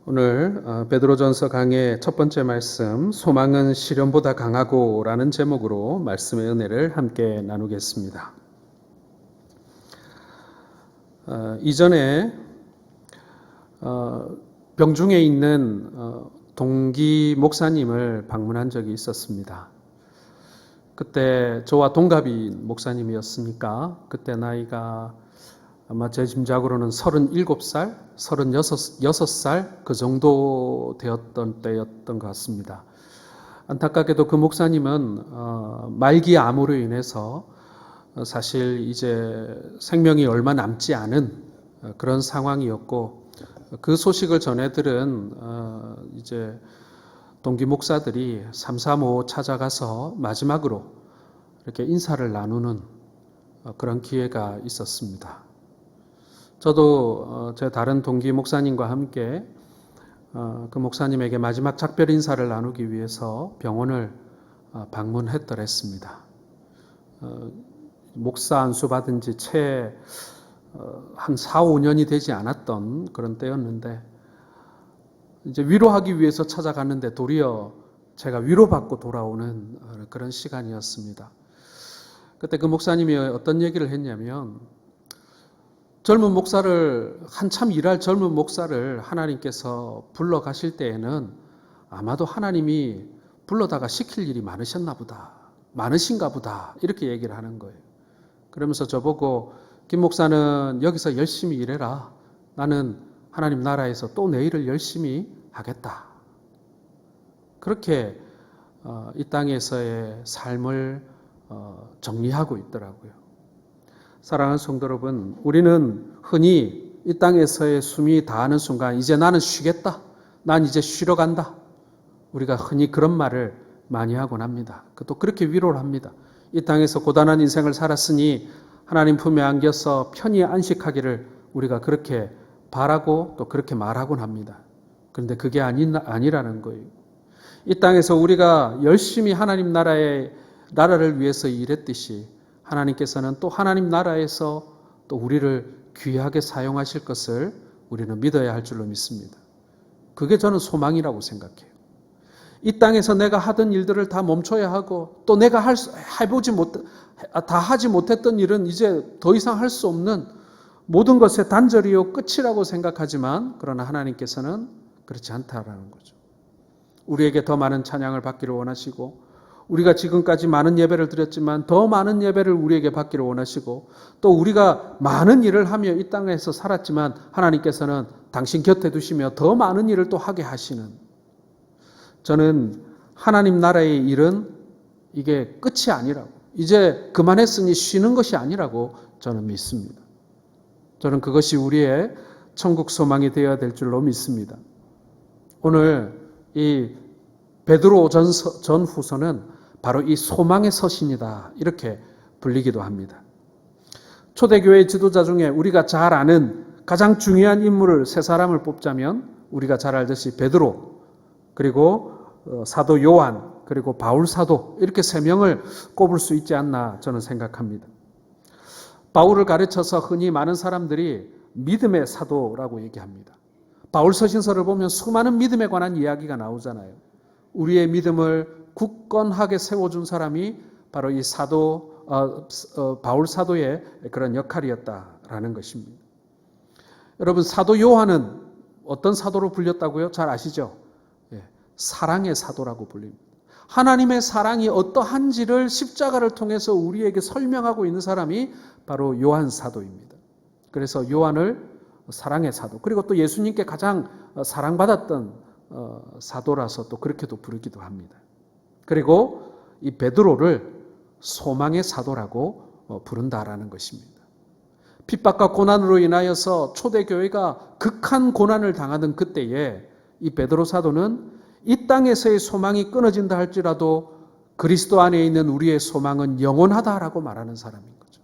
오늘 베드로전서 강의 첫 번째 말씀, 소망은 시련보다 강하고 라는 제목으로 말씀의 은혜를 함께 나누겠습니다. 이전에 병중에 있는 동기 목사님을 방문한 적이 있었습니다. 그때 저와 동갑인 목사님이었으니까 그때 나이가 아마 제 짐작으로는 37살, 36살 그 정도 되었던 때였던 것 같습니다. 안타깝게도 그 목사님은 말기 암으로 인해서 사실 이제 생명이 얼마 남지 않은 그런 상황이었고, 그 소식을 전해들은 이제 동기 목사들이 삼삼오오 찾아가서 마지막으로 이렇게 인사를 나누는 그런 기회가 있었습니다. 저도 제 다른 동기 목사님과 함께 그 목사님에게 마지막 작별 인사를 나누기 위해서 병원을 방문했더랬습니다. 목사 안수 받은 지 채 한 4, 5년이 되지 않았던 그런 때였는데, 이제 위로하기 위해서 찾아갔는데 도리어 제가 위로받고 돌아오는 그런 시간이었습니다. 그때 그 목사님이 어떤 얘기를 했냐면, 젊은 목사를, 한참 일할 젊은 목사를 하나님께서 불러 가실 때에는 아마도 하나님이 불러다가 시킬 일이 많으셨나 보다, 많으신가 보다, 이렇게 얘기를 하는 거예요. 그러면서 저보고, 김 목사는 여기서 열심히 일해라. 나는 하나님 나라에서 또 내 일을 열심히 하겠다. 그렇게 이 땅에서의 삶을 정리하고 있더라고요. 사랑하는 성도 여러분, 우리는 흔히 이 땅에서의 숨이 다하는 순간 이제 나는 쉬겠다, 난 이제 쉬러 간다, 우리가 흔히 그런 말을 많이 하곤 합니다. 또 그렇게 위로를 합니다. 이 땅에서 고단한 인생을 살았으니 하나님 품에 안겨서 편히 안식하기를 우리가 그렇게 바라고 또 그렇게 말하곤 합니다. 그런데 그게 아니라는 거예요. 이 땅에서 우리가 열심히 하나님 나라를 위해서 일했듯이 하나님께서는 또 하나님 나라에서 또 우리를 귀하게 사용하실 것을 우리는 믿어야 할 줄로 믿습니다. 그게 저는 소망이라고 생각해요. 이 땅에서 내가 하던 일들을 다 멈춰야 하고, 또 내가 다 하지 못했던 일은 이제 더 이상 할 수 없는 모든 것의 단절이요 끝이라고 생각하지만, 그러나 하나님께서는 그렇지 않다라는 거죠. 우리에게 더 많은 찬양을 받기를 원하시고, 우리가 지금까지 많은 예배를 드렸지만 더 많은 예배를 우리에게 받기를 원하시고, 또 우리가 많은 일을 하며 이 땅에서 살았지만 하나님께서는 당신 곁에 두시며 더 많은 일을 또 하게 하시는, 저는 하나님 나라의 일은 이게 끝이 아니라고, 이제 그만했으니 쉬는 것이 아니라고 저는 믿습니다. 저는 그것이 우리의 천국 소망이 되어야 될 줄로 믿습니다. 오늘 이 베드로 전후서는 바로 이 소망의 서신이다, 이렇게 불리기도 합니다. 초대교회 지도자 중에 우리가 잘 아는 가장 중요한 인물을 세 사람을 뽑자면 우리가 잘 알듯이 베드로, 그리고 사도 요한, 그리고 바울 사도, 이렇게 세 명을 꼽을 수 있지 않나 저는 생각합니다. 바울을 가르쳐서 흔히 많은 사람들이 믿음의 사도라고 얘기합니다. 바울 서신서를 보면 수많은 믿음에 관한 이야기가 나오잖아요. 우리의 믿음을 굳건하게 세워준 사람이 바로 이 바울 사도의 그런 역할이었다라는 것입니다. 여러분, 사도 요한은 어떤 사도로 불렸다고요? 잘 아시죠? 사랑의 사도라고 불립니다. 하나님의 사랑이 어떠한지를 십자가를 통해서 우리에게 설명하고 있는 사람이 바로 요한 사도입니다. 그래서 요한을 사랑의 사도, 그리고 또 예수님께 가장 사랑받았던 사도라서 또 그렇게도 부르기도 합니다. 그리고 이 베드로를 소망의 사도라고 부른다라는 것입니다. 핍박과 고난으로 인하여서 초대교회가 극한 고난을 당하던 그때에 이 베드로 사도는 이 땅에서의 소망이 끊어진다 할지라도 그리스도 안에 있는 우리의 소망은 영원하다라고 말하는 사람인 거죠.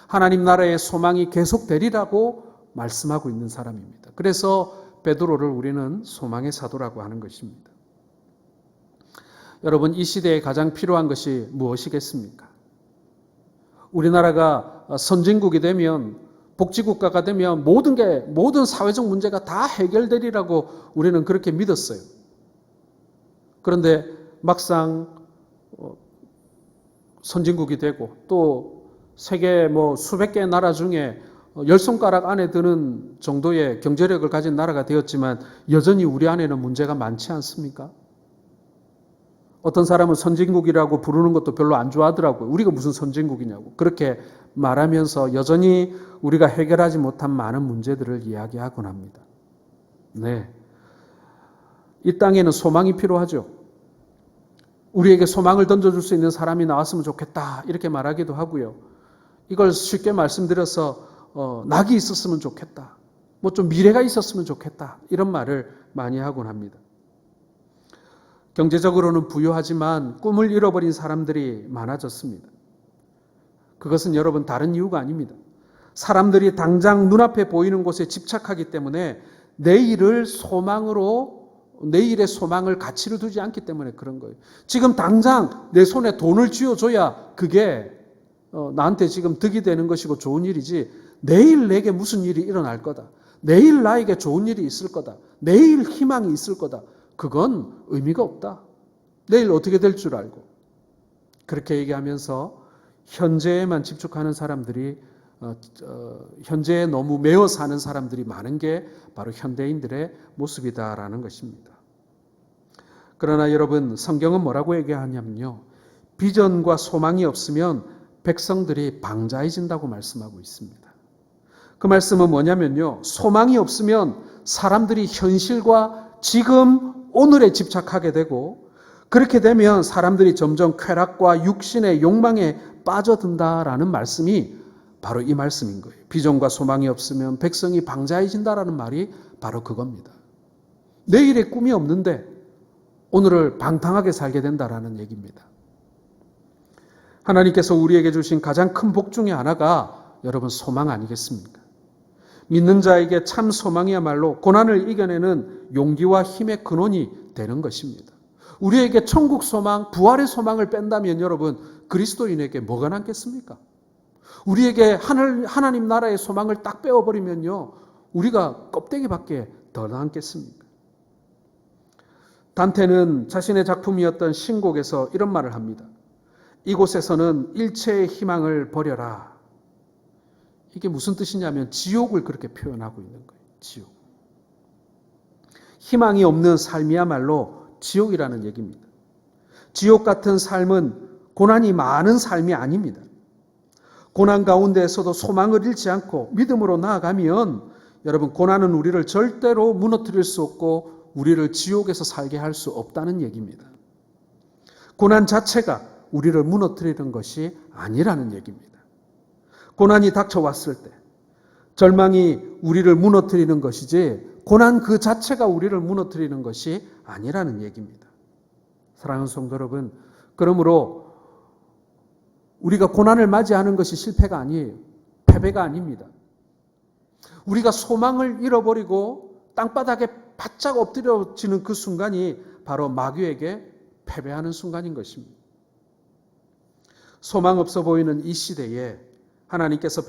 하나님 나라의 소망이 계속되리라고 말씀하고 있는 사람입니다. 그래서 베드로를 우리는 소망의 사도라고 하는 것입니다. 여러분, 이 시대에 가장 필요한 것이 무엇이겠습니까? 우리나라가 선진국이 되면 복지국가가 되면 모든 사회적 문제가 다 해결되리라고 우리는 그렇게 믿었어요. 그런데 막상 선진국이 되고 또 세계 수백 개의 나라 중에 10손가락 안에 드는 정도의 경제력을 가진 나라가 되었지만 여전히 우리 안에는 문제가 많지 않습니까? 어떤 사람은 선진국이라고 부르는 것도 별로 안 좋아하더라고요. 우리가 무슨 선진국이냐고. 그렇게 말하면서 여전히 우리가 해결하지 못한 많은 문제들을 이야기하곤 합니다. 네. 이 땅에는 소망이 필요하죠. 우리에게 소망을 던져줄 수 있는 사람이 나왔으면 좋겠다. 이렇게 말하기도 하고요. 이걸 쉽게 말씀드려서 낙이 있었으면 좋겠다. 좀 미래가 있었으면 좋겠다. 이런 말을 많이 하곤 합니다. 경제적으로는 부유하지만 꿈을 잃어버린 사람들이 많아졌습니다. 그것은 여러분 다른 이유가 아닙니다. 사람들이 당장 눈앞에 보이는 곳에 집착하기 때문에 내일의 소망을 가치를 두지 않기 때문에 그런 거예요. 지금 당장 내 손에 돈을 쥐어줘야 그게 나한테 지금 득이 되는 것이고 좋은 일이지, 내일 내게 무슨 일이 일어날 거다. 내일 나에게 좋은 일이 있을 거다. 내일 희망이 있을 거다. 그건 의미가 없다. 내일 어떻게 될 줄 알고. 그렇게 얘기하면서 현재에만 집중하는 사람들이, 현재에 너무 매어 사는 사람들이 많은 게 바로 현대인들의 모습이다라는 것입니다. 그러나 여러분, 성경은 뭐라고 얘기하냐면요. 비전과 소망이 없으면 백성들이 방자해진다고 말씀하고 있습니다. 그 말씀은 뭐냐면요. 소망이 없으면 사람들이 현실과 지금 오늘에 집착하게 되고, 그렇게 되면 사람들이 점점 쾌락과 육신의 욕망에 빠져든다라는 말씀이 바로 이 말씀인 거예요. 비전과 소망이 없으면 백성이 방자해진다라는 말이 바로 그겁니다. 내일의 꿈이 없는데 오늘을 방탕하게 살게 된다라는 얘기입니다. 하나님께서 우리에게 주신 가장 큰 복 중에 하나가 여러분 소망 아니겠습니까? 믿는 자에게 참 소망이야말로 고난을 이겨내는 용기와 힘의 근원이 되는 것입니다. 우리에게 천국 소망, 부활의 소망을 뺀다면 여러분 그리스도인에게 뭐가 남겠습니까? 우리에게 하나님 나라의 소망을 딱 빼어버리면요, 우리가 껍데기밖에 더 남겠습니까? 단테는 자신의 작품이었던 신곡에서 이런 말을 합니다. 이곳에서는 일체의 희망을 버려라. 이게 무슨 뜻이냐면 지옥을 그렇게 표현하고 있는 거예요. 지옥. 희망이 없는 삶이야말로 지옥이라는 얘기입니다. 지옥 같은 삶은 고난이 많은 삶이 아닙니다. 고난 가운데에서도 소망을 잃지 않고 믿음으로 나아가면 여러분 고난은 우리를 절대로 무너뜨릴 수 없고 우리를 지옥에서 살게 할 수 없다는 얘기입니다. 고난 자체가 우리를 무너뜨리는 것이 아니라는 얘기입니다. 고난이 닥쳐왔을 때 절망이 우리를 무너뜨리는 것이지 고난 그 자체가 우리를 무너뜨리는 것이 아니라는 얘기입니다. 사랑하는 성도 여러분, 그러므로 우리가 고난을 맞이하는 것이 실패가 아니에요. 패배가 아닙니다. 우리가 소망을 잃어버리고 땅바닥에 바짝 엎드려지는 그 순간이 바로 마귀에게 패배하는 순간인 것입니다. 소망 없어 보이는 이 시대에 하나님께서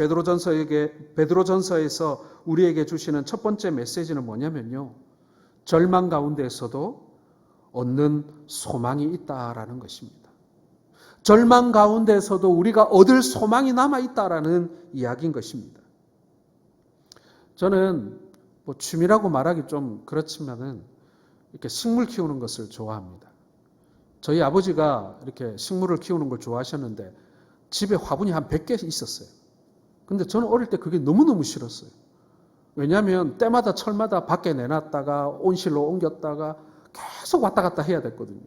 베드로전서에서 우리에게 주시는 첫 번째 메시지는 뭐냐면요. 절망 가운데에서도 얻는 소망이 있다라는 것입니다. 절망 가운데에서도 우리가 얻을 소망이 남아있다라는 이야기인 것입니다. 저는 취미라고 말하기 좀 그렇지만은 이렇게 식물 키우는 것을 좋아합니다. 저희 아버지가 이렇게 식물을 키우는 걸 좋아하셨는데 집에 화분이 한 100개 있었어요. 근데 저는 어릴 때 그게 너무너무 싫었어요. 왜냐하면 때마다 철마다 밖에 내놨다가 온실로 옮겼다가 계속 왔다 갔다 해야 됐거든요.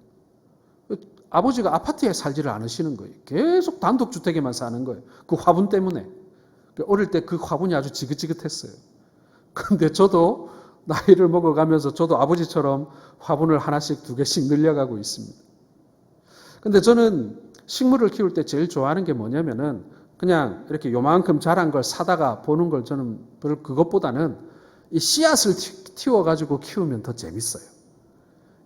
아버지가 아파트에 살지를 않으시는 거예요. 계속 단독주택에만 사는 거예요. 그 화분 때문에. 어릴 때 그 화분이 아주 지긋지긋했어요. 근데 저도 나이를 먹어가면서 저도 아버지처럼 화분을 하나씩 2개씩 늘려가고 있습니다. 근데 저는 식물을 키울 때 제일 좋아하는 게 뭐냐면은 그냥 이렇게 요만큼 자란 걸 사다가 보는 걸 저는 별 그것보다는 이 씨앗을 틔워가지고 키우면 더 재밌어요.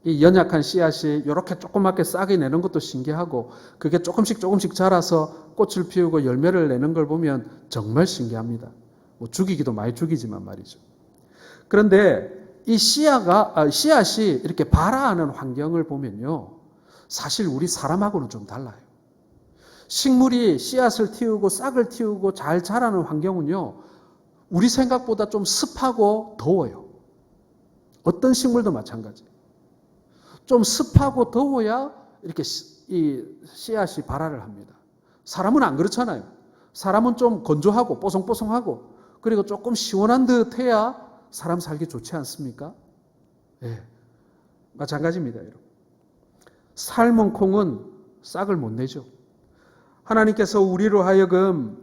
이 연약한 씨앗이 이렇게 조그맣게 싹이 내는 것도 신기하고 그게 조금씩 자라서 꽃을 피우고 열매를 내는 걸 보면 정말 신기합니다. 뭐 죽이기도 많이 죽이지만 말이죠. 그런데 이 씨앗이 이렇게 발아하는 환경을 보면요, 사실 우리 사람하고는 좀 달라요. 식물이 씨앗을 틔우고 싹을 틔우고 잘 자라는 환경은요, 우리 생각보다 좀 습하고 더워요. 어떤 식물도 마찬가지예요. 좀 습하고 더워야 이렇게 이 씨앗이 발화를 합니다. 사람은 안 그렇잖아요. 사람은 좀 건조하고 뽀송뽀송하고 그리고 조금 시원한 듯 해야 사람 살기 좋지 않습니까? 네. 마찬가지입니다, 여러분. 삶은 콩은 싹을 못 내죠. 하나님께서 우리로 하여금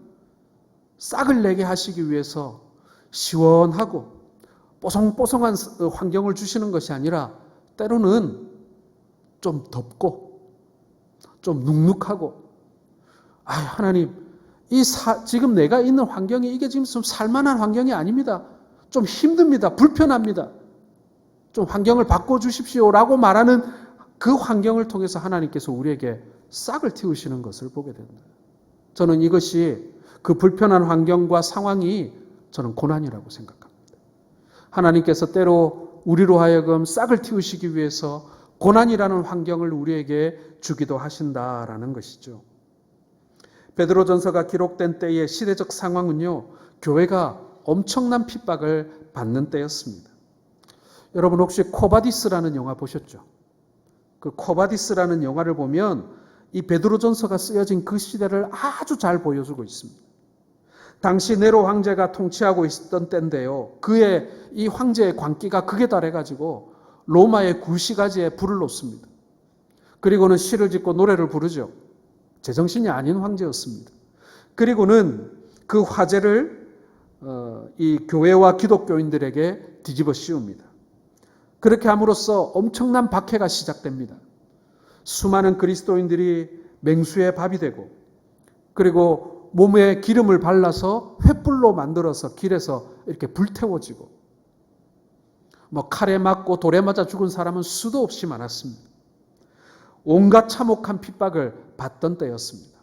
싹을 내게 하시기 위해서 시원하고 뽀송뽀송한 환경을 주시는 것이 아니라 때로는 좀 덥고 좀 눅눅하고, 하나님, 지금 내가 있는 환경이 이게 지금 좀 살만한 환경이 아닙니다. 좀 힘듭니다. 불편합니다. 좀 환경을 바꿔주십시오라고 말하는 그 환경을 통해서 하나님께서 우리에게 싹을 틔우시는 것을 보게 됩니다. 저는 이것이 그 불편한 환경과 상황이 저는 고난이라고 생각합니다. 하나님께서 때로 우리로 하여금 싹을 틔우시기 위해서 고난이라는 환경을 우리에게 주기도 하신다라는 것이죠. 베드로전서가 기록된 때의 시대적 상황은요, 교회가 엄청난 핍박을 받는 때였습니다. 여러분 혹시 코바디스라는 영화 보셨죠? 그 코바디스라는 영화를 보면 이 베드로전서가 쓰여진 그 시대를 아주 잘 보여주고 있습니다. 당시 네로 황제가 통치하고 있었던 때인데요, 그의 이 황제의 광기가 극에 달해가지고 로마의 굴시가지에 불을 놓습니다. 그리고는 시를 짓고 노래를 부르죠. 제정신이 아닌 황제였습니다. 그리고는 그 화제를 이 교회와 기독교인들에게 뒤집어 씌웁니다. 그렇게 함으로써 엄청난 박해가 시작됩니다. 수많은 그리스도인들이 맹수의 밥이 되고, 그리고 몸에 기름을 발라서 횃불로 만들어서 길에서 이렇게 불태워지고, 칼에 맞고 돌에 맞아 죽은 사람은 수도 없이 많았습니다. 온갖 참혹한 핍박을 받던 때였습니다.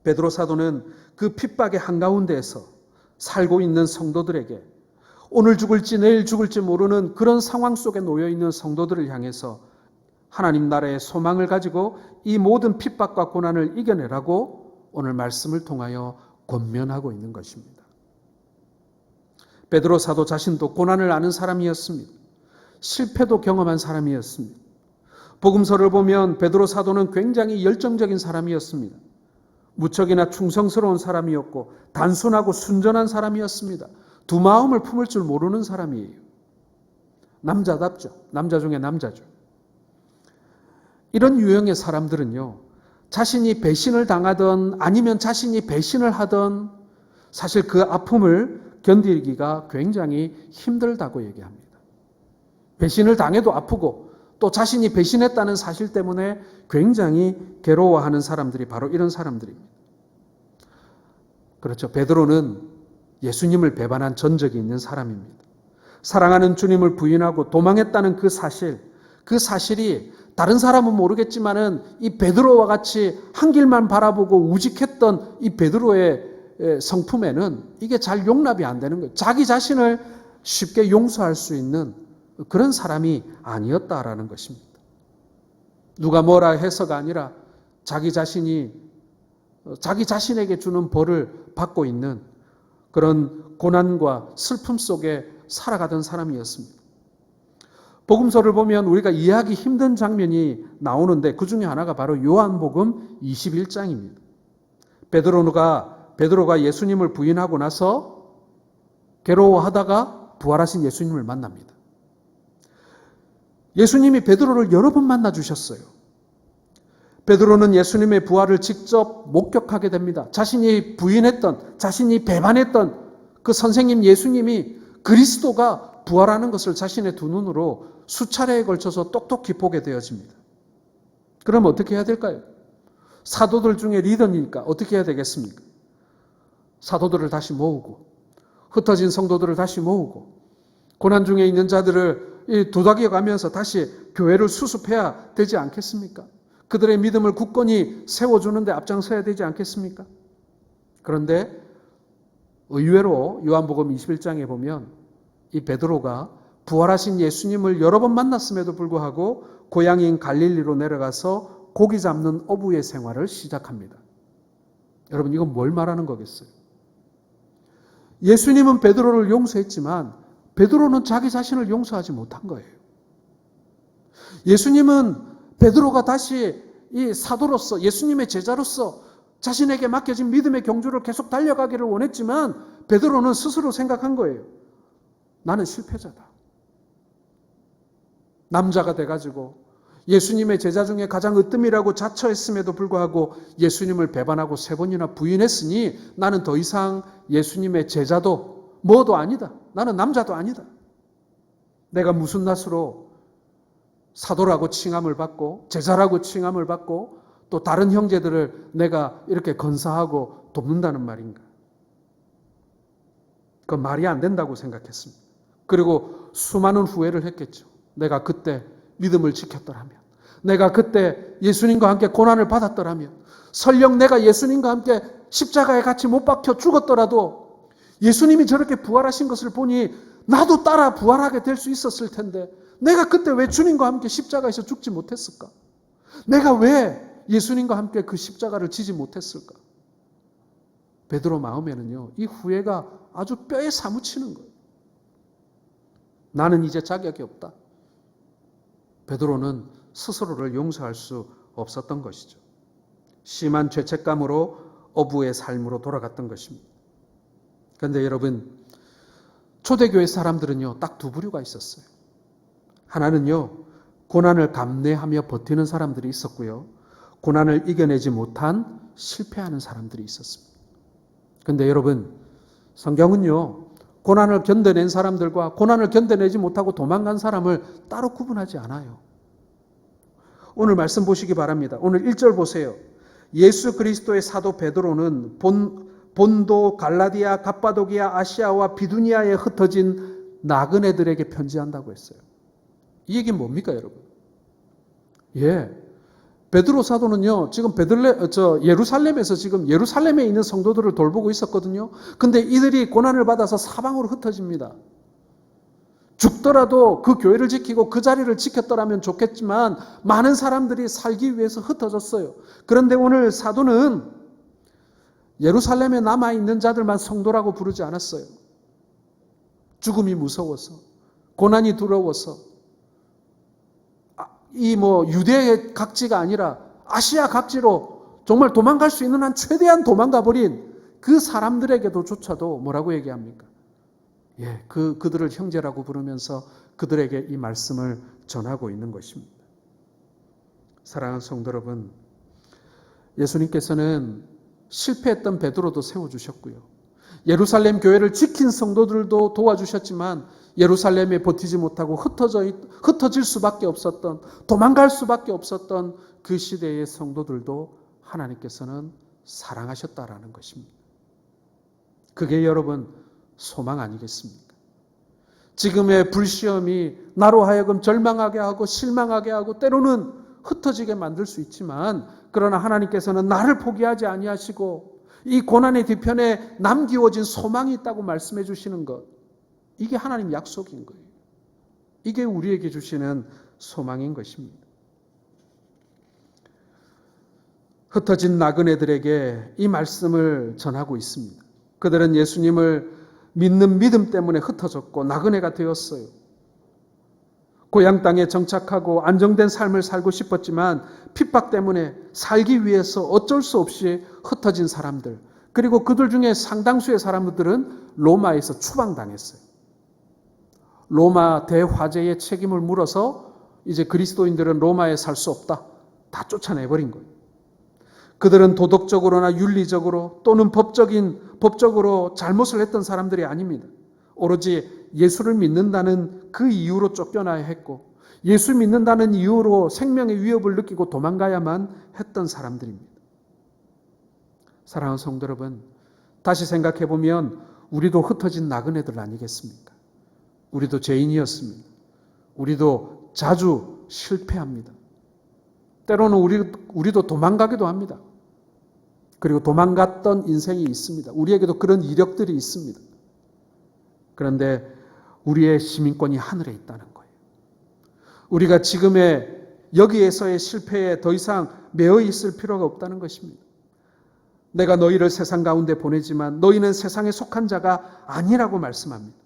베드로 사도는 그 핍박의 한가운데에서 살고 있는 성도들에게, 오늘 죽을지 내일 죽을지 모르는 그런 상황 속에 놓여 있는 성도들을 향해서 하나님 나라의 소망을 가지고 이 모든 핍박과 고난을 이겨내라고 오늘 말씀을 통하여 권면하고 있는 것입니다. 베드로 사도 자신도 고난을 아는 사람이었습니다. 실패도 경험한 사람이었습니다. 복음서를 보면 베드로 사도는 굉장히 열정적인 사람이었습니다. 무척이나 충성스러운 사람이었고 단순하고 순전한 사람이었습니다. 두 마음을 품을 줄 모르는 사람이에요. 남자답죠. 남자 중에 남자죠. 이런 유형의 사람들은요, 자신이 배신을 당하던 아니면 자신이 배신을 하던 사실 그 아픔을 견디기가 굉장히 힘들다고 얘기합니다. 배신을 당해도 아프고 또 자신이 배신했다는 사실 때문에 굉장히 괴로워하는 사람들이 바로 이런 사람들입니다. 그렇죠. 베드로는 예수님을 배반한 전적이 있는 사람입니다. 사랑하는 주님을 부인하고 도망했다는 그 사실이 다른 사람은 모르겠지만은 이 베드로와 같이 한 길만 바라보고 우직했던 이 베드로의 성품에는 이게 잘 용납이 안 되는 거예요. 자기 자신을 쉽게 용서할 수 있는 그런 사람이 아니었다라는 것입니다. 누가 뭐라 해서가 아니라 자기 자신에게 주는 벌을 받고 있는 그런 고난과 슬픔 속에 살아가던 사람이었습니다. 복음서를 보면 우리가 이해하기 힘든 장면이 나오는데 그 중에 하나가 바로 요한복음 21장입니다. 베드로가 예수님을 부인하고 나서 괴로워하다가 부활하신 예수님을 만납니다. 예수님이 베드로를 여러 번 만나 주셨어요. 베드로는 예수님의 부활을 직접 목격하게 됩니다. 자신이 부인했던, 자신이 배반했던 그 선생님 예수님이 그리스도가 부활하는 것을 자신의 두 눈으로 수차례에 걸쳐서 똑똑히 보게 되어집니다. 그럼 어떻게 해야 될까요? 사도들 중에 리더니까 어떻게 해야 되겠습니까? 사도들을 다시 모으고, 흩어진 성도들을 다시 모으고, 고난 중에 있는 자들을 도닥여 가면서 다시 교회를 수습해야 되지 않겠습니까? 그들의 믿음을 굳건히 세워주는데 앞장서야 되지 않겠습니까? 그런데 의외로 요한복음 21장에 보면 이 베드로가 부활하신 예수님을 여러 번 만났음에도 불구하고 고향인 갈릴리로 내려가서 고기 잡는 어부의 생활을 시작합니다. 여러분, 이건 뭘 말하는 거겠어요? 예수님은 베드로를 용서했지만 베드로는 자기 자신을 용서하지 못한 거예요. 예수님은 베드로가 다시 이 사도로서, 예수님의 제자로서 자신에게 맡겨진 믿음의 경주를 계속 달려가기를 원했지만 베드로는 스스로 생각한 거예요. 나는 실패자다. 남자가 돼가지고 예수님의 제자 중에 가장 으뜸이라고 자처했음에도 불구하고 예수님을 배반하고 3번이나 부인했으니 나는 더 이상 예수님의 제자도 뭐도 아니다. 나는 남자도 아니다. 내가 무슨 낯으로 사도라고 칭함을 받고 제자라고 칭함을 받고 또 다른 형제들을 내가 이렇게 건사하고 돕는다는 말인가? 그건 말이 안 된다고 생각했습니다. 그리고 수많은 후회를 했겠죠. 내가 그때 믿음을 지켰더라면, 내가 그때 예수님과 함께 고난을 받았더라면, 설령 내가 예수님과 함께 십자가에 같이 못 박혀 죽었더라도 예수님이 저렇게 부활하신 것을 보니 나도 따라 부활하게 될 수 있었을 텐데 내가 그때 왜 주님과 함께 십자가에서 죽지 못했을까? 내가 왜 예수님과 함께 그 십자가를 지지 못했을까? 베드로 마음에는요, 이 후회가 아주 뼈에 사무치는 거예요. 나는 이제 자격이 없다. 베드로는 스스로를 용서할 수 없었던 것이죠. 심한 죄책감으로 어부의 삶으로 돌아갔던 것입니다. 그런데 여러분, 초대교회 사람들은요, 딱 2 부류가 있었어요. 하나는요, 고난을 감내하며 버티는 사람들이 있었고요, 고난을 이겨내지 못한 실패하는 사람들이 있었습니다. 그런데 여러분, 성경은요, 고난을 견뎌낸 사람들과 고난을 견뎌내지 못하고 도망간 사람을 따로 구분하지 않아요. 오늘 말씀 보시기 바랍니다. 오늘 1절 보세요. 예수 그리스도의 사도 베드로는 본도, 갈라디아, 갑바도기아, 아시아와 비두니아에 흩어진 나그네들에게 편지한다고 했어요. 이 얘기는 뭡니까, 여러분? 베드로 사도는요, 지금 예루살렘에서 지금 예루살렘에 있는 성도들을 돌보고 있었거든요. 근데 이들이 고난을 받아서 사방으로 흩어집니다. 죽더라도 그 교회를 지키고 그 자리를 지켰더라면 좋겠지만 많은 사람들이 살기 위해서 흩어졌어요. 그런데 오늘 사도는 예루살렘에 남아있는 자들만 성도라고 부르지 않았어요. 죽음이 무서워서, 고난이 두려워서, 유대의 각지가 아니라 아시아 각지로 정말 도망갈 수 있는 한 최대한 도망가 버린 그 사람들에게도조차도 뭐라고 얘기합니까? 그들을 형제라고 부르면서 그들에게 이 말씀을 전하고 있는 것입니다. 사랑하는 성도 여러분, 예수님께서는 실패했던 베드로도 세워주셨고요, 예루살렘 교회를 지킨 성도들도 도와주셨지만 예루살렘에 버티지 못하고 흩어질 수밖에 없었던, 도망갈 수밖에 없었던 그 시대의 성도들도 하나님께서는 사랑하셨다라는 것입니다. 그게 여러분 소망 아니겠습니까? 지금의 불시험이 나로 하여금 절망하게 하고 실망하게 하고 때로는 흩어지게 만들 수 있지만, 그러나 하나님께서는 나를 포기하지 아니하시고 이 고난의 뒤편에 남기워진 소망이 있다고 말씀해 주시는 것, 이게 하나님 약속인 거예요. 이게 우리에게 주시는 소망인 것입니다. 흩어진 나그네들에게 이 말씀을 전하고 있습니다. 그들은 예수님을 믿는 믿음 때문에 흩어졌고 나그네가 되었어요. 고향 땅에 정착하고 안정된 삶을 살고 싶었지만 핍박 때문에 살기 위해서 어쩔 수 없이 흩어진 사람들, 그리고 그들 중에 상당수의 사람들은 로마에서 추방당했어요. 로마 대화재의 책임을 물어서 이제 그리스도인들은 로마에 살 수 없다, 다 쫓아내버린 거예요. 그들은 도덕적으로나 윤리적으로 또는 법적으로 잘못을 했던 사람들이 아닙니다. 오로지 예수를 믿는다는 그 이유로 쫓겨나야 했고, 예수 믿는다는 이유로 생명의 위협을 느끼고 도망가야만 했던 사람들입니다. 사랑하는 성도 여러분, 다시 생각해보면 우리도 흩어진 나그네들 아니겠습니까? 우리도 죄인이었습니다. 우리도 자주 실패합니다. 때로는 우리도 도망가기도 합니다. 그리고 도망갔던 인생이 있습니다. 우리에게도 그런 이력들이 있습니다. 그런데 우리의 시민권이 하늘에 있다는 거예요. 우리가 지금의 여기에서의 실패에 더 이상 매여 있을 필요가 없다는 것입니다. 내가 너희를 세상 가운데 보내지만 너희는 세상에 속한 자가 아니라고 말씀합니다.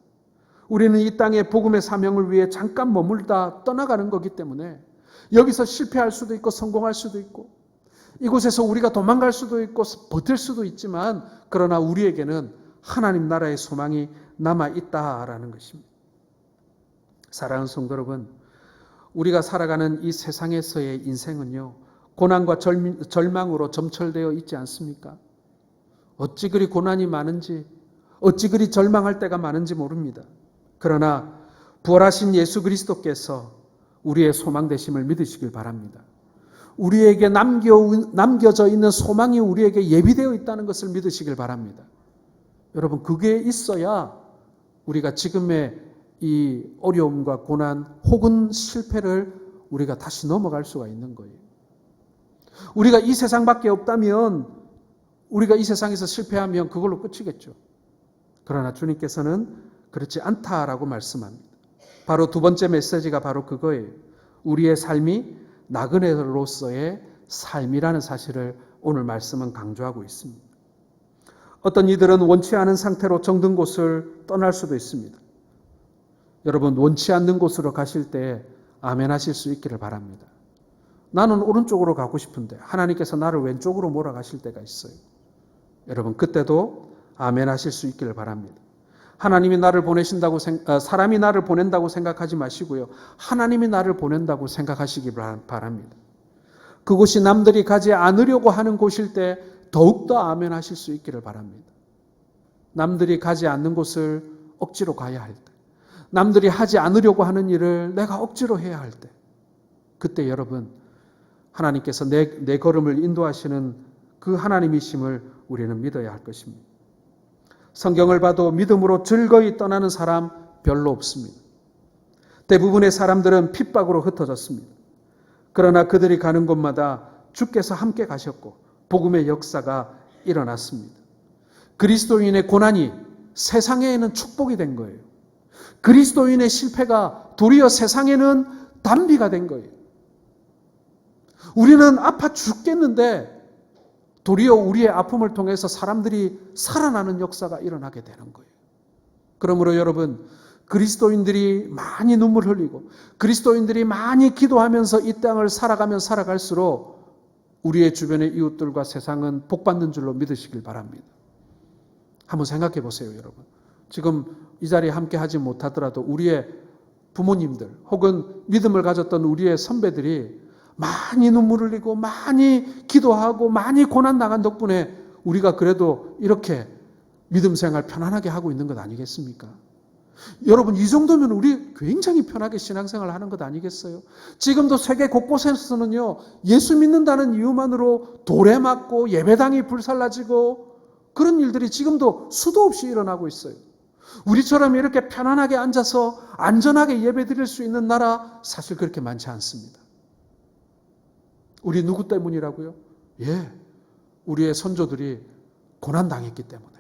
우리는 이 땅의 복음의 사명을 위해 잠깐 머물다 떠나가는 거기 때문에 여기서 실패할 수도 있고 성공할 수도 있고 이곳에서 우리가 도망갈 수도 있고 버틸 수도 있지만 그러나 우리에게는 하나님 나라의 소망이 남아있다라는 것입니다. 사랑하는 성도 여러분, 우리가 살아가는 이 세상에서의 인생은요, 고난과 절망으로 점철되어 있지 않습니까? 어찌 그리 고난이 많은지, 어찌 그리 절망할 때가 많은지 모릅니다. 그러나 부활하신 예수 그리스도께서 우리의 소망 되심을 믿으시길 바랍니다. 우리에게 남겨져 있는 소망이 우리에게 예비되어 있다는 것을 믿으시길 바랍니다. 여러분, 그게 있어야 우리가 지금의 이 어려움과 고난 혹은 실패를 우리가 다시 넘어갈 수가 있는 거예요. 우리가 이 세상밖에 없다면, 우리가 이 세상에서 실패하면 그걸로 끝이겠죠. 그러나 주님께서는 그렇지 않다라고 말씀합니다. 바로 두 번째 메시지가 바로 그거예요. 우리의 삶이 나그네로서의 삶이라는 사실을 오늘 말씀은 강조하고 있습니다. 어떤 이들은 원치 않은 상태로 정든 곳을 떠날 수도 있습니다. 여러분, 원치 않는 곳으로 가실 때 아멘 하실 수 있기를 바랍니다. 나는 오른쪽으로 가고 싶은데 하나님께서 나를 왼쪽으로 몰아가실 때가 있어요. 여러분, 그때도 아멘 하실 수 있기를 바랍니다. 하나님이 나를 보내신다고 사람이 나를 보낸다고 생각하지 마시고요. 하나님이 나를 보낸다고 생각하시기 바랍니다. 그곳이 남들이 가지 않으려고 하는 곳일 때 더욱더 아멘 하실 수 있기를 바랍니다. 남들이 가지 않는 곳을 억지로 가야 할 때, 남들이 하지 않으려고 하는 일을 내가 억지로 해야 할 때, 그때 여러분, 하나님께서 내 걸음을 인도하시는 그 하나님이심을 우리는 믿어야 할 것입니다. 성경을 봐도 믿음으로 즐거이 떠나는 사람 별로 없습니다. 대부분의 사람들은 핍박으로 흩어졌습니다. 그러나 그들이 가는 곳마다 주께서 함께 가셨고 복음의 역사가 일어났습니다. 그리스도인의 고난이 세상에는 축복이 된 거예요. 그리스도인의 실패가 도리어 세상에는 단비가 된 거예요. 우리는 아파 죽겠는데 도리어 우리의 아픔을 통해서 사람들이 살아나는 역사가 일어나게 되는 거예요. 그러므로 여러분, 그리스도인들이 많이 눈물 흘리고 그리스도인들이 많이 기도하면서 이 땅을 살아가면 살아갈수록 우리의 주변의 이웃들과 세상은 복받는 줄로 믿으시길 바랍니다. 한번 생각해 보세요, 여러분. 지금 이 자리에 함께 하지 못하더라도 우리의 부모님들 혹은 믿음을 가졌던 우리의 선배들이 많이 눈물 흘리고 많이 기도하고 많이 고난 나간 덕분에 우리가 그래도 이렇게 믿음 생활 편안하게 하고 있는 것 아니겠습니까? 여러분, 이 정도면 우리 굉장히 편하게 신앙생활 하는 것 아니겠어요? 지금도 세계 곳곳에서는요, 예수 믿는다는 이유만으로 돌에 맞고 예배당이 불살라지고 그런 일들이 지금도 수도 없이 일어나고 있어요. 우리처럼 이렇게 편안하게 앉아서 안전하게 예배 드릴 수 있는 나라 사실 그렇게 많지 않습니다. 우리 누구 때문이라고요? 우리의 선조들이 고난당했기 때문에,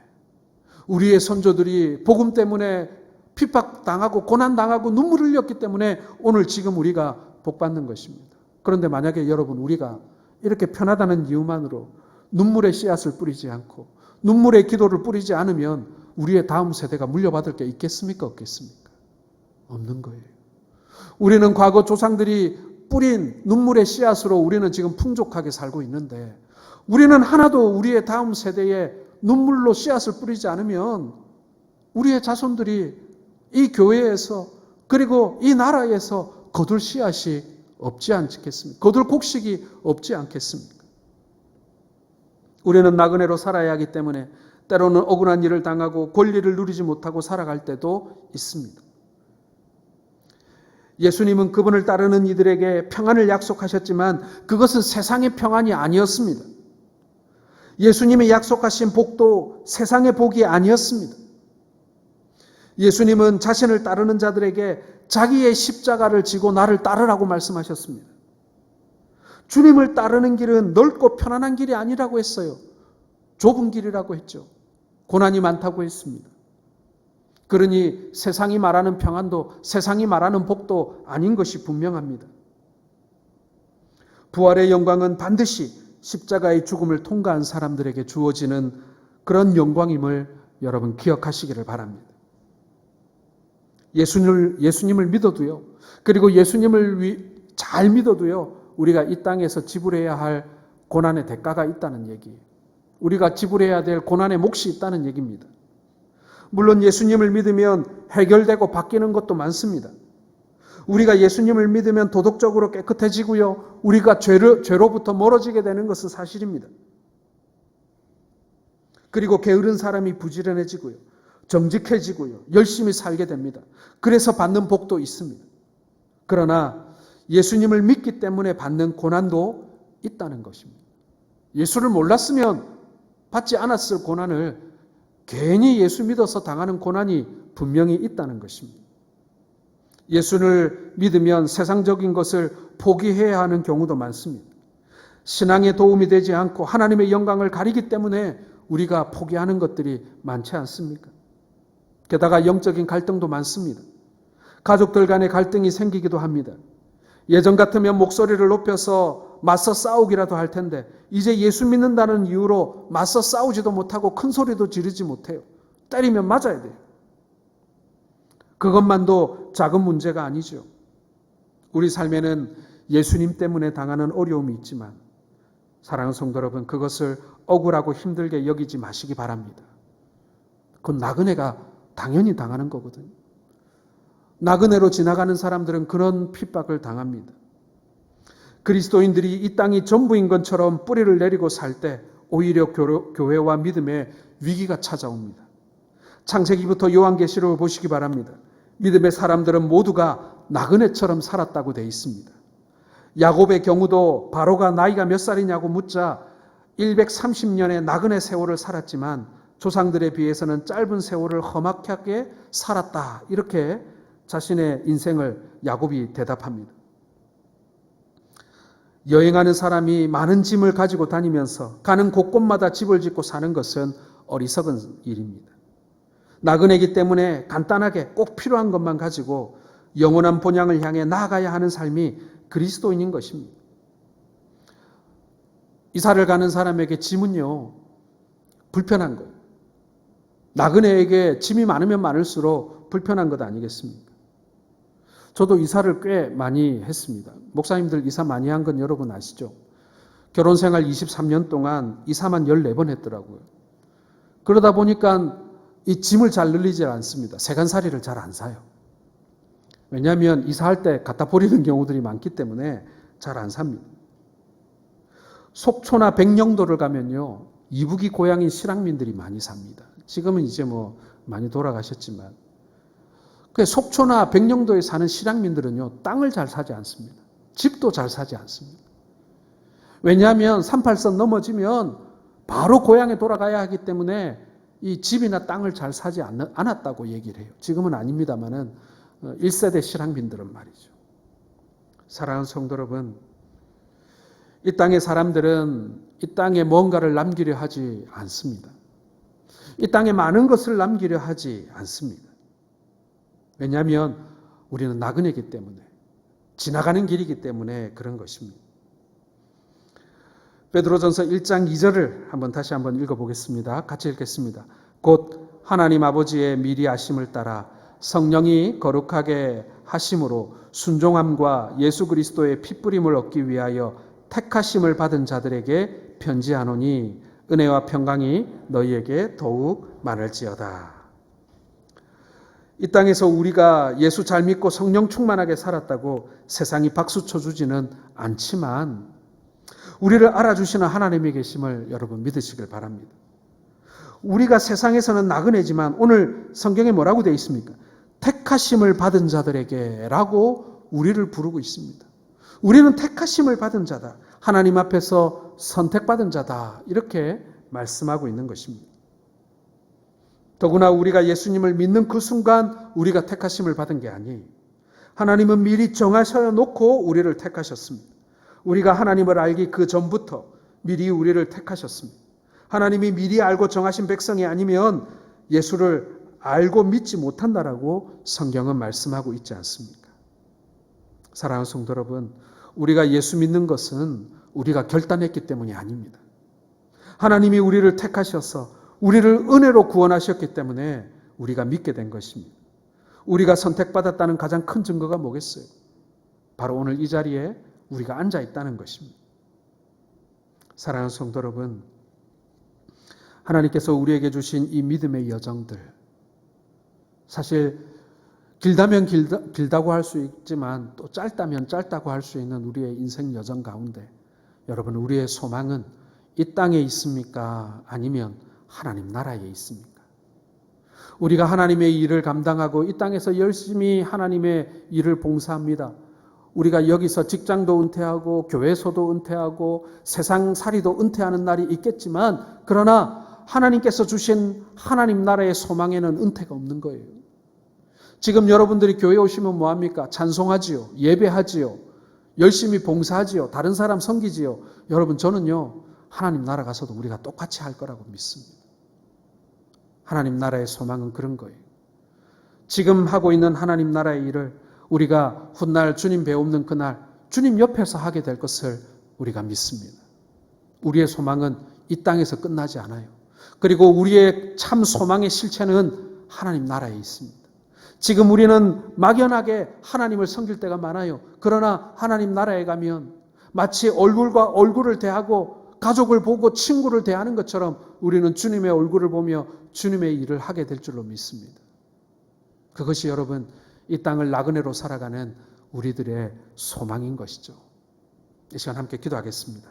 우리의 선조들이 복음 때문에 핍박당하고 고난당하고 눈물 흘렸기 때문에 오늘 지금 우리가 복받는 것입니다. 그런데 만약에 여러분, 우리가 이렇게 편하다는 이유만으로 눈물의 씨앗을 뿌리지 않고 눈물의 기도를 뿌리지 않으면 우리의 다음 세대가 물려받을 게 있겠습니까? 없겠습니까? 없는 거예요. 우리는 과거 조상들이 뿌린 눈물의 씨앗으로 우리는 지금 풍족하게 살고 있는데, 우리는 하나도 우리의 다음 세대에 눈물로 씨앗을 뿌리지 않으면 우리의 자손들이 이 교회에서 그리고 이 나라에서 거둘 씨앗이 없지 않겠습니까? 거둘 곡식이 없지 않겠습니까? 우리는 나그네로 살아야 하기 때문에 때로는 억울한 일을 당하고 권리를 누리지 못하고 살아갈 때도 있습니다. 예수님은 그분을 따르는 이들에게 평안을 약속하셨지만 그것은 세상의 평안이 아니었습니다. 예수님이 약속하신 복도 세상의 복이 아니었습니다. 예수님은 자신을 따르는 자들에게 자기의 십자가를 지고 나를 따르라고 말씀하셨습니다. 주님을 따르는 길은 넓고 편안한 길이 아니라고 했어요. 좁은 길이라고 했죠. 고난이 많다고 했습니다. 그러니 세상이 말하는 평안도 세상이 말하는 복도 아닌 것이 분명합니다. 부활의 영광은 반드시 십자가의 죽음을 통과한 사람들에게 주어지는 그런 영광임을 여러분 기억하시기를 바랍니다. 예수님을 믿어도요. 그리고 예수님을 잘 믿어도요. 우리가 이 땅에서 지불해야 할 고난의 대가가 있다는 얘기예요. 우리가 지불해야 될 고난의 몫이 있다는 얘기입니다. 물론 예수님을 믿으면 해결되고 바뀌는 것도 많습니다. 우리가 예수님을 믿으면 도덕적으로 깨끗해지고요. 우리가 죄로부터 멀어지게 되는 것은 사실입니다. 그리고 게으른 사람이 부지런해지고요. 정직해지고요. 열심히 살게 됩니다. 그래서 받는 복도 있습니다. 그러나 예수님을 믿기 때문에 받는 고난도 있다는 것입니다. 예수를 몰랐으면 받지 않았을 고난을 괜히 예수 믿어서 당하는 고난이 분명히 있다는 것입니다. 예수를 믿으면 세상적인 것을 포기해야 하는 경우도 많습니다. 신앙에 도움이 되지 않고 하나님의 영광을 가리기 때문에 우리가 포기하는 것들이 많지 않습니까? 게다가 영적인 갈등도 많습니다. 가족들 간의 갈등이 생기기도 합니다. 예전 같으면 목소리를 높여서 맞서 싸우기라도 할 텐데 이제 예수 믿는다는 이유로 맞서 싸우지도 못하고 큰 소리도 지르지 못해요. 때리면 맞아야 돼요. 그것만도 작은 문제가 아니죠. 우리 삶에는 예수님 때문에 당하는 어려움이 있지만 사랑하는 성도 여러분, 그것을 억울하고 힘들게 여기지 마시기 바랍니다. 그건 나그네가 당연히 당하는 거거든요. 나그네로 지나가는 사람들은 그런 핍박을 당합니다. 그리스도인들이 이 땅이 전부인 것처럼 뿌리를 내리고 살 때 오히려 교회와 믿음의 위기가 찾아옵니다. 창세기부터 요한계시록을 보시기 바랍니다. 믿음의 사람들은 모두가 나그네처럼 살았다고 되어 있습니다. 야곱의 경우도 바로가 나이가 몇 살이냐고 묻자 130년의 나그네 세월을 살았지만 조상들에 비해서는 짧은 세월을 험악하게 살았다. 이렇게 자신의 인생을 야곱이 대답합니다. 여행하는 사람이 많은 짐을 가지고 다니면서 가는 곳곳마다 집을 짓고 사는 것은 어리석은 일입니다. 나그네이기 때문에 간단하게 꼭 필요한 것만 가지고 영원한 본향을 향해 나아가야 하는 삶이 그리스도인인 것입니다. 이사를 가는 사람에게 짐은요, 불편한 거예요. 나그네에게 짐이 많으면 많을수록 불편한 것 아니겠습니까? 저도 이사를 꽤 많이 했습니다. 목사님들 이사 많이 한 건 여러분 아시죠? 결혼 생활 23년 동안 이사만 14번 했더라고요. 그러다 보니까 이 짐을 잘 늘리지 않습니다. 세간살이를 잘 안 사요. 왜냐하면 이사할 때 갖다 버리는 경우들이 많기 때문에 잘 안 삽니다. 속초나 백령도를 가면요, 이북이 고향인 실향민들이 많이 삽니다. 지금은 이제 많이 돌아가셨지만, 속초나 백령도에 사는 실향민들은요, 땅을 잘 사지 않습니다. 집도 잘 사지 않습니다. 왜냐하면 38선 넘어지면 바로 고향에 돌아가야 하기 때문에 이 집이나 땅을 잘 사지 않았다고 얘기를 해요. 지금은 아닙니다만은 1세대 실향민들은 말이죠. 사랑하는 성도 여러분, 이 땅의 사람들은 이 땅에 뭔가를 남기려 하지 않습니다. 이 땅에 많은 것을 남기려 하지 않습니다. 왜냐하면 우리는 나그네이기 때문에, 지나가는 길이기 때문에 그런 것입니다. 베드로전서 1장 2절을 다시 한번 읽어보겠습니다. 같이 읽겠습니다. 곧 하나님 아버지의 미리 아심을 따라 성령이 거룩하게 하심으로 순종함과 예수 그리스도의 핏부림을 얻기 위하여 택하심을 받은 자들에게 편지하노니 은혜와 평강이 너희에게 더욱 많을지어다. 이 땅에서 우리가 예수 잘 믿고 성령 충만하게 살았다고 세상이 박수 쳐주지는 않지만 우리를 알아주시는 하나님의 계심을 여러분 믿으시길 바랍니다. 우리가 세상에서는 나그네지만 오늘 성경에 뭐라고 되어 있습니까? 택하심을 받은 자들에게 라고 우리를 부르고 있습니다. 우리는 택하심을 받은 자다. 하나님 앞에서 선택받은 자다. 이렇게 말씀하고 있는 것입니다. 더구나 우리가 예수님을 믿는 그 순간 우리가 택하심을 받은 게 아니에요. 하나님은 미리 정하셔 놓고 우리를 택하셨습니다. 우리가 하나님을 알기 그 전부터 미리 우리를 택하셨습니다. 하나님이 미리 알고 정하신 백성이 아니면 예수를 알고 믿지 못한다라고 성경은 말씀하고 있지 않습니까? 사랑하는 성도 여러분, 우리가 예수 믿는 것은 우리가 결단했기 때문이 아닙니다. 하나님이 우리를 택하셔서 우리를 은혜로 구원하셨기 때문에 우리가 믿게 된 것입니다. 우리가 선택받았다는 가장 큰 증거가 뭐겠어요? 바로 오늘 이 자리에 우리가 앉아 있다는 것입니다. 사랑하는 성도 여러분, 하나님께서 우리에게 주신 이 믿음의 여정들, 사실 길다면 길다고 할 수 있지만 또 짧다면 짧다고 할 수 있는 우리의 인생 여정 가운데 여러분, 우리의 소망은 이 땅에 있습니까? 아니면 하나님 나라에 있습니까? 우리가 하나님의 일을 감당하고 이 땅에서 열심히 하나님의 일을 봉사합니다. 우리가 여기서 직장도 은퇴하고 교회소도 은퇴하고 세상살이도 은퇴하는 날이 있겠지만, 그러나 하나님께서 주신 하나님 나라의 소망에는 은퇴가 없는 거예요. 지금 여러분들이 교회 오시면 뭐합니까? 찬송하지요. 예배하지요. 열심히 봉사하지요. 다른 사람 섬기지요. 여러분, 저는요, 하나님 나라 가서도 우리가 똑같이 할 거라고 믿습니다. 하나님 나라의 소망은 그런 거예요. 지금 하고 있는 하나님 나라의 일을 우리가 훗날 주님 배움는 그날 주님 옆에서 하게 될 것을 우리가 믿습니다. 우리의 소망은 이 땅에서 끝나지 않아요. 그리고 우리의 참 소망의 실체는 하나님 나라에 있습니다. 지금 우리는 막연하게 하나님을 섬길 때가 많아요. 그러나 하나님 나라에 가면 마치 얼굴과 얼굴을 대하고 가족을 보고 친구를 대하는 것처럼 우리는 주님의 얼굴을 보며 주님의 일을 하게 될 줄로 믿습니다. 그것이 여러분, 이 땅을 나그네로 살아가는 우리들의 소망인 것이죠. 이 시간 함께 기도하겠습니다.